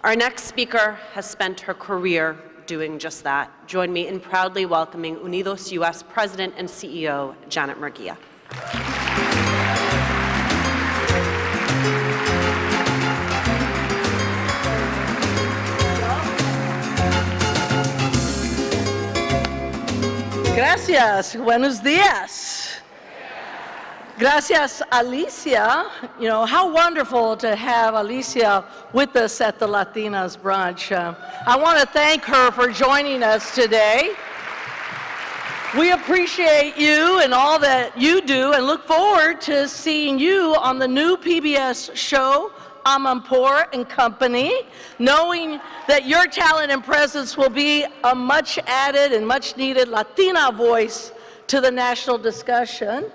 Our next speaker has spent her career doing just that. Join me in proudly welcoming UnidosUS President and CEO, Janet Murguia. Gracias. Buenos días. Gracias, Alicia. You know, how wonderful to have Alicia with us at the Latinas brunch. I want to thank her for joining us today. We appreciate you and all that you do and look forward to seeing you on the new PBS show, Amanpour and Company, knowing that your talent and presence will be a much added and much needed Latina voice to the national discussion.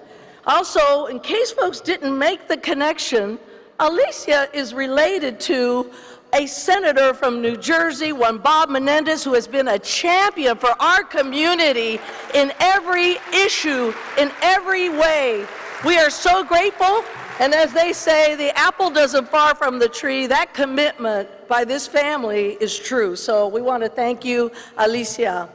Also, in case folks didn't make the connection, Alicia is related to a senator from New Jersey, one Bob Menendez, who has been a champion for our community in every issue, in every way. We are so grateful, and as they say, the apple doesn't fall from the tree. That commitment by this family is true. So we want to thank you, Alicia.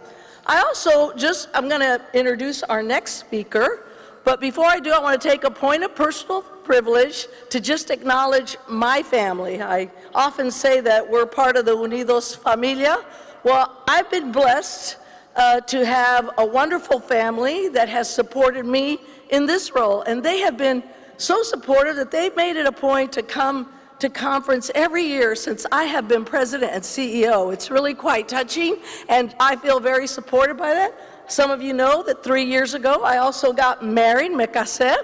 I'm going to introduce our next speaker. But before I do, I want to take a point of personal privilege to just acknowledge my family. I often say that we're part of the Unidos familia. Well, I've been blessed to have a wonderful family that has supported me in this role. And they have been so supportive that they've made it a point to come to conference every year since I have been president and CEO. It's really quite touching, and I feel very supported by that. Some of you know that 3 years ago, I also got married, me casé.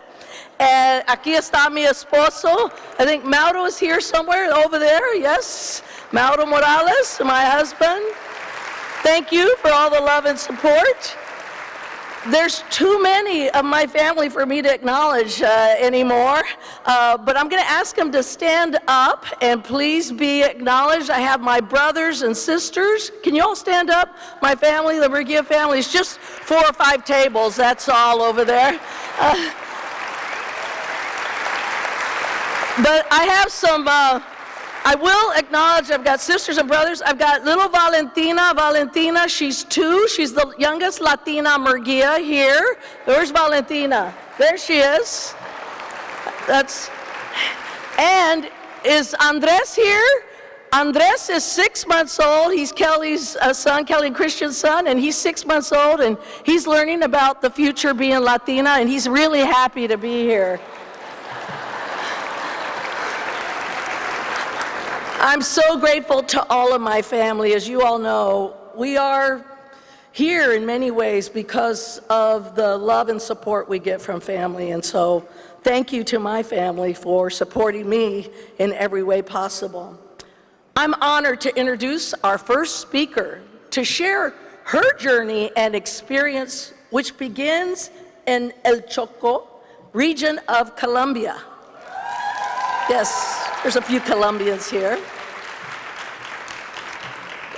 And aquí está mi esposo. I think Mauro is here somewhere over there, yes. Mauro Morales, my husband. Thank you for all the love and support. There's too many of my family for me to acknowledge anymore, but I'm gonna ask them to stand up and please be acknowledged. I have my brothers and sisters. Can you all stand up? My family, the Murguia family, is just 4 or 5 tables, that's all over there. But I have some, I will acknowledge I've got sisters and brothers. I've got little Valentina, she's 2. She's the youngest Latina Murguia here. Where's Valentina? There she is. And is Andres here? Andres is 6 months old. He's Kelly's son, Kelly and Christian's son, and he's 6 months old, and he's learning about the future being Latina, and he's really happy to be here. I'm so grateful to all of my family. As you all know, we are here in many ways because of the love and support we get from family. And so thank you to my family for supporting me in every way possible. I'm honored to introduce our first speaker to share her journey and experience, which begins in El Choco region of Colombia. Yes. There's a few Colombians here.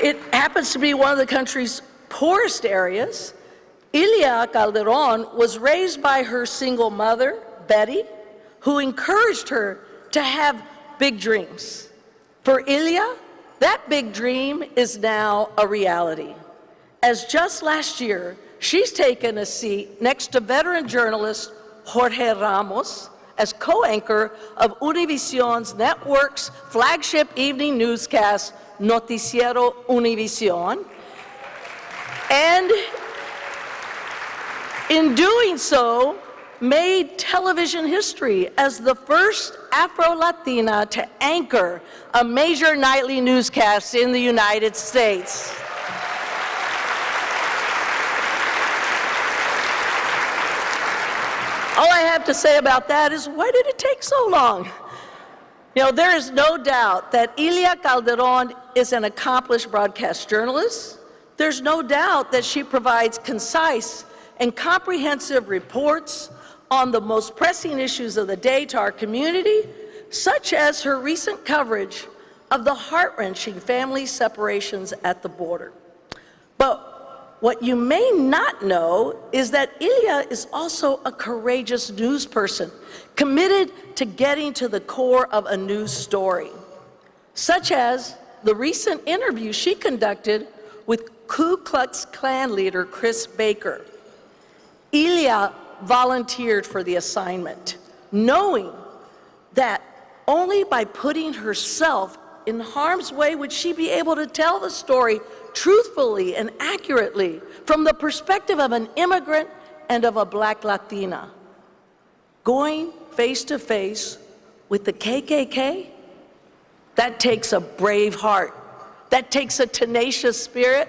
It happens to be one of the country's poorest areas. Ilia Calderon was raised by her single mother, Betty, who encouraged her to have big dreams. For Ilia, that big dream is now a reality. As just last year, she's taken a seat next to veteran journalist Jorge Ramos, as co-anchor of Univision's network's flagship evening newscast, Noticiero Univision. And in doing so, made television history as the first Afro-Latina to anchor a major nightly newscast in the United States. All I have to say about that is, why did it take so long? You know, there is no doubt that Ilia Calderon is an accomplished broadcast journalist. There's no doubt that she provides concise and comprehensive reports on the most pressing issues of the day to our community, such as her recent coverage of the heart-wrenching family separations at the border. But what you may not know is that Ilia is also a courageous news person, committed to getting to the core of a news story, such as the recent interview she conducted with Ku Klux Klan leader Chris Baker. Ilia volunteered for the assignment, knowing that only by putting herself in harm's way would she be able to tell the story truthfully and accurately from the perspective of an immigrant and of a Black Latina. Going face to face with the KKK, that takes a brave heart. That takes a tenacious spirit.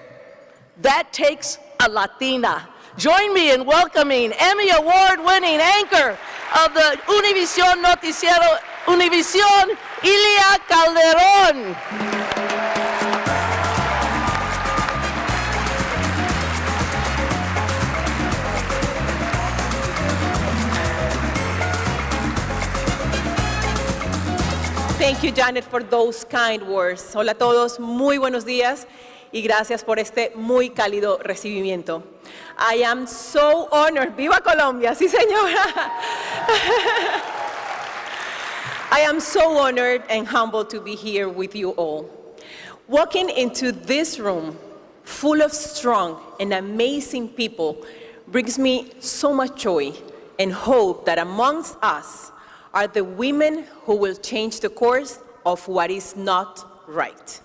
That takes a Latina. Join me in welcoming Emmy Award-winning anchor of the Univision Noticiero Univision, Ilia Calderon. Thank you, Janet, for those kind words. Hola a todos, muy buenos días y gracias por este muy cálido recibimiento. I am so honored. ¡Viva Colombia! Sí, señora. I am so honored and humbled to be here with you all. Walking into this room full of strong and amazing people brings me so much joy and hope that amongst us are the women who will change the course of what is not right.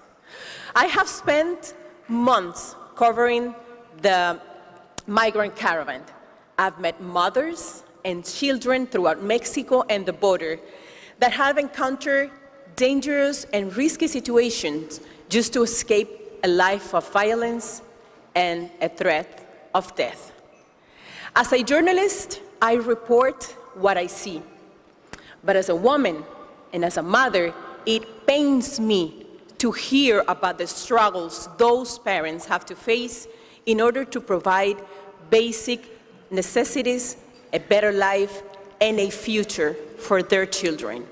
I have spent months covering the migrant caravan. I've met mothers and children throughout Mexico and the border that have encountered dangerous and risky situations just to escape a life of violence and a threat of death. As a journalist, I report what I see. But as a woman and as a mother, it pains me to hear about the struggles those parents have to face in order to provide basic necessities, a better life, and a future for their children.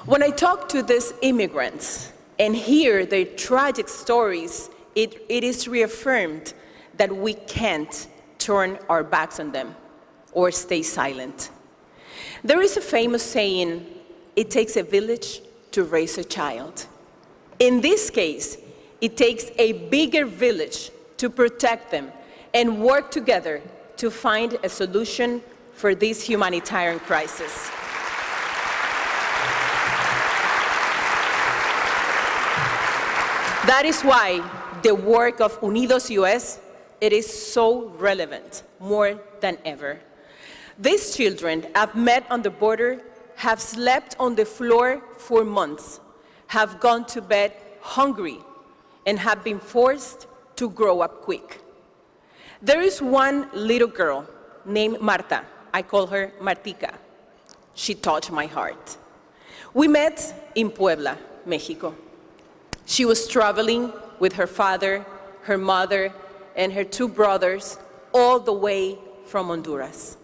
When I talk to these immigrants and hear their tragic stories, it is reaffirmed that we can't turn our backs on them or stay silent. There is a famous saying, it takes a village to raise a child. In this case, it takes a bigger village to protect them and work together to find a solution for this humanitarian crisis. That is why the work of UnidosUS, it is so relevant, more than ever. These children I've met on the border have slept on the floor for months, have gone to bed hungry, and have been forced to grow up quick. There is one little girl named Marta. I call her Martica. She touched my heart. We met in Puebla, Mexico. She was traveling with her father, her mother, and her two brothers all the way from Honduras.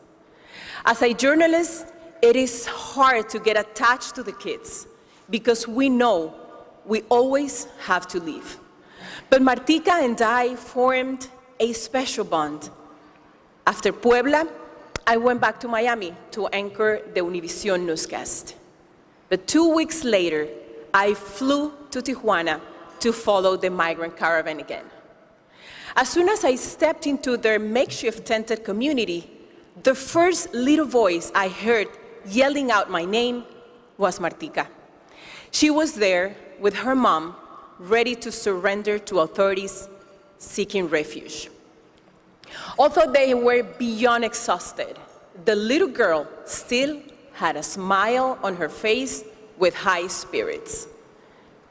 As a journalist, it is hard to get attached to the kids because we know we always have to leave. But Martica and I formed a special bond. After Puebla, I went back to Miami to anchor the Univision newscast. But 2 weeks later, I flew to Tijuana to follow the migrant caravan again. As soon as I stepped into their makeshift tented community, the first little voice I heard yelling out my name was Martica. She was there with her mom, ready to surrender to authorities seeking refuge. Although they were beyond exhausted, the little girl still had a smile on her face with high spirits.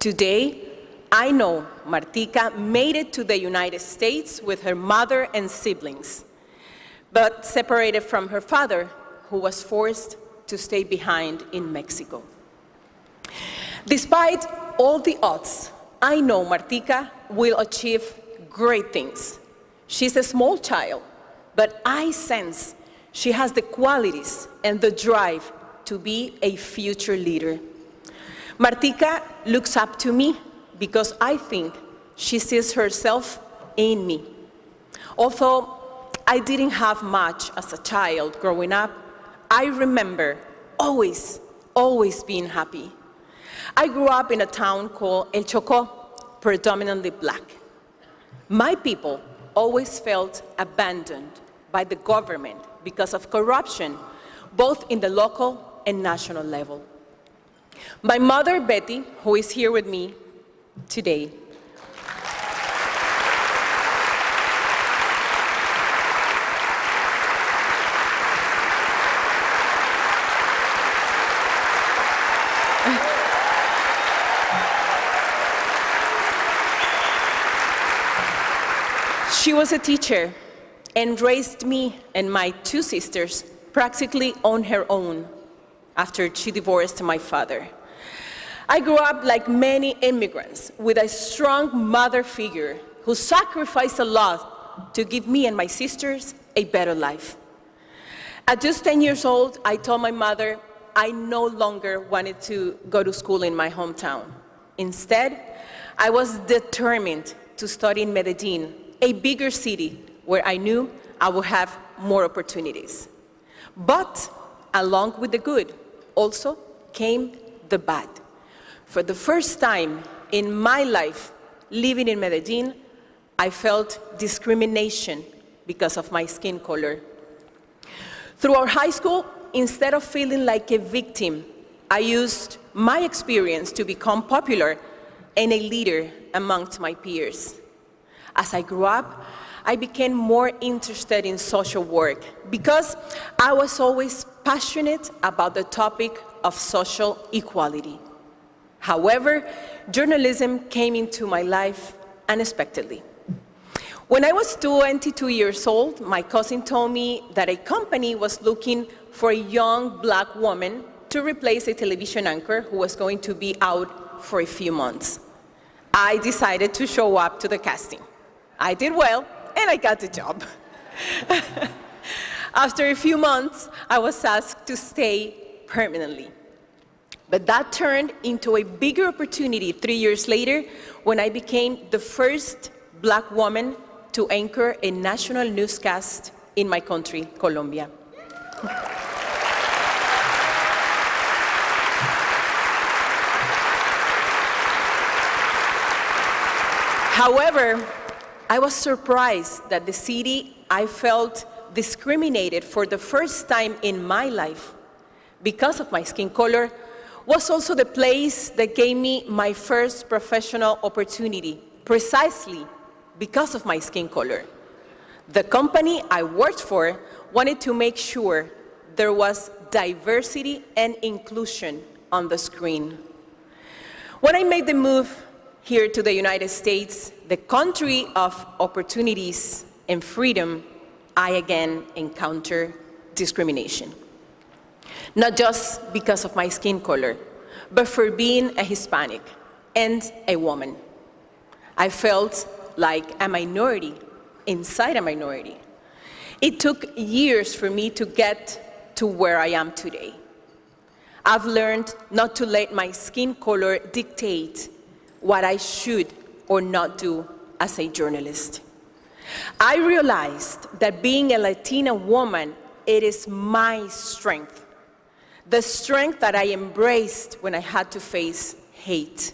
Today, I know Martica made it to the United States with her mother and siblings, but separated from her father, who was forced to stay behind in Mexico. Despite all the odds, I know Martica will achieve great things. She's a small child, but I sense she has the qualities and the drive to be a future leader. Martica looks up to me because I think she sees herself in me. Although I didn't have much as a child growing up, I remember always being happy. I grew up in a town called El Chocó, predominantly black. My people always felt abandoned by the government because of corruption, both in the local and national level. My mother, Betty, who is here with me today, she was a teacher and raised me and my two sisters practically on her own after she divorced my father. I grew up like many immigrants with a strong mother figure who sacrificed a lot to give me and my sisters a better life. At just 10 years old, I told my mother I no longer wanted to go to school in my hometown. Instead, I was determined to study in Medellin, a bigger city where I knew I would have more opportunities. But along with the good, also came the bad. For the first time in my life living in Medellin, I felt discrimination because of my skin color. Throughout high school, instead of feeling like a victim, I used my experience to become popular and a leader amongst my peers. As I grew up, I became more interested in social work because I was always passionate about the topic of social equality. However, journalism came into my life unexpectedly. When I was 22 years old, my cousin told me that a company was looking for a young black woman to replace a television anchor who was going to be out for a few months. I decided to show up to the casting. I did well, and I got the job. After a few months, I was asked to stay permanently. But that turned into a bigger opportunity 3 years later when I became the first black woman to anchor a national newscast in my country, Colombia. However, I was surprised that the city I felt discriminated for the first time in my life because of my skin color was also the place that gave me my first professional opportunity, precisely because of my skin color. The company I worked for wanted to make sure there was diversity and inclusion on the screen. When I made the move here to the United States, the country of opportunities and freedom, I again encountered discrimination. Not just because of my skin color, but for being a Hispanic and a woman. I felt like a minority inside a minority. It took years for me to get to where I am today. I've learned not to let my skin color dictate what I should or not do as a journalist. I realized that being a Latina woman, it is my strength, the strength that I embraced when I had to face hate.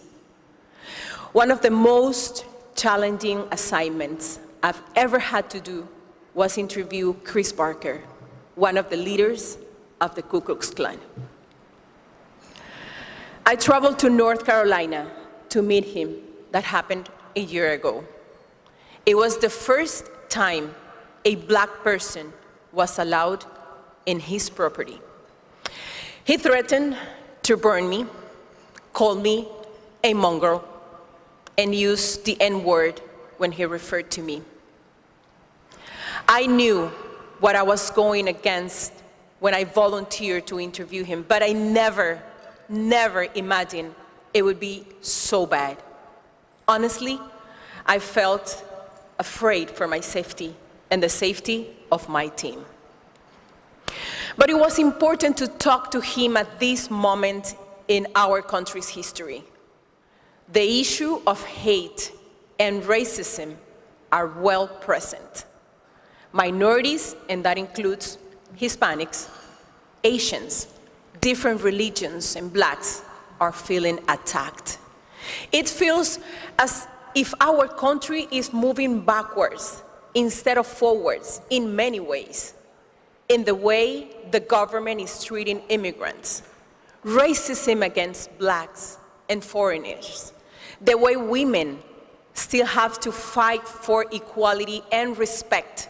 One of the most challenging assignments I've ever had to do was interview Chris Barker, one of the leaders of the Ku Klux Klan. I traveled to North Carolina to meet him. That happened a year ago. It was the first time a black person was allowed in his property. He threatened to burn me, called me a mongrel, and used the N-word when he referred to me. I knew what I was going against when I volunteered to interview him, but I never imagined it would be so bad. Honestly, I felt afraid for my safety and the safety of my team. But it was important to talk to him at this moment in our country's history. The issue of hate and racism are well present. Minorities, and that includes Hispanics, Asians, different religions, and blacks, are feeling attacked. It feels as if our country is moving backwards instead of forwards in many ways. In the way the government is treating immigrants, racism against blacks and foreigners, the way women still have to fight for equality and respect,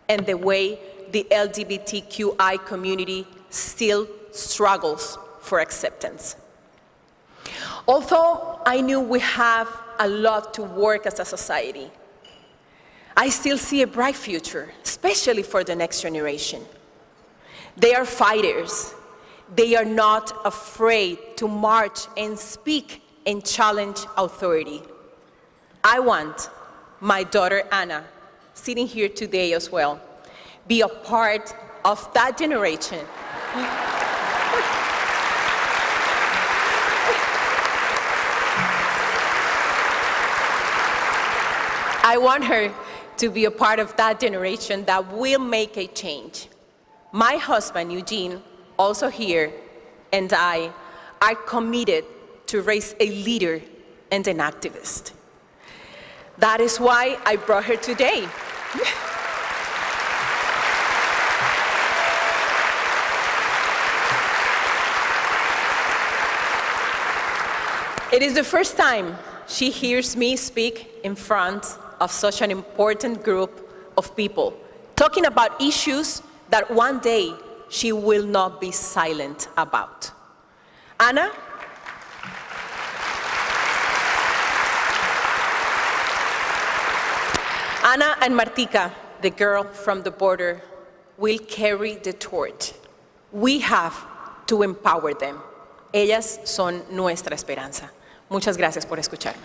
and the way the LGBTQI community still struggles for acceptance. Although I knew we have a lot to work as a society, I still see a bright future, especially for the next generation. They are fighters. They are not afraid to march and speak and challenge authority. I want my daughter Anna, sitting here today as well, be a part of that generation. I want her to be a part of that generation that will make a change. My husband, Eugene, also here, and I are committed to raise a leader and an activist. That is why I brought her today. It is the first time she hears me speak in front of such an important group of people, talking about issues that one day she will not be silent about. Anna? Anna and Martika, the girl from the border, will carry the torch. We have to empower them. Ellas son nuestra esperanza. Muchas gracias por escucharme.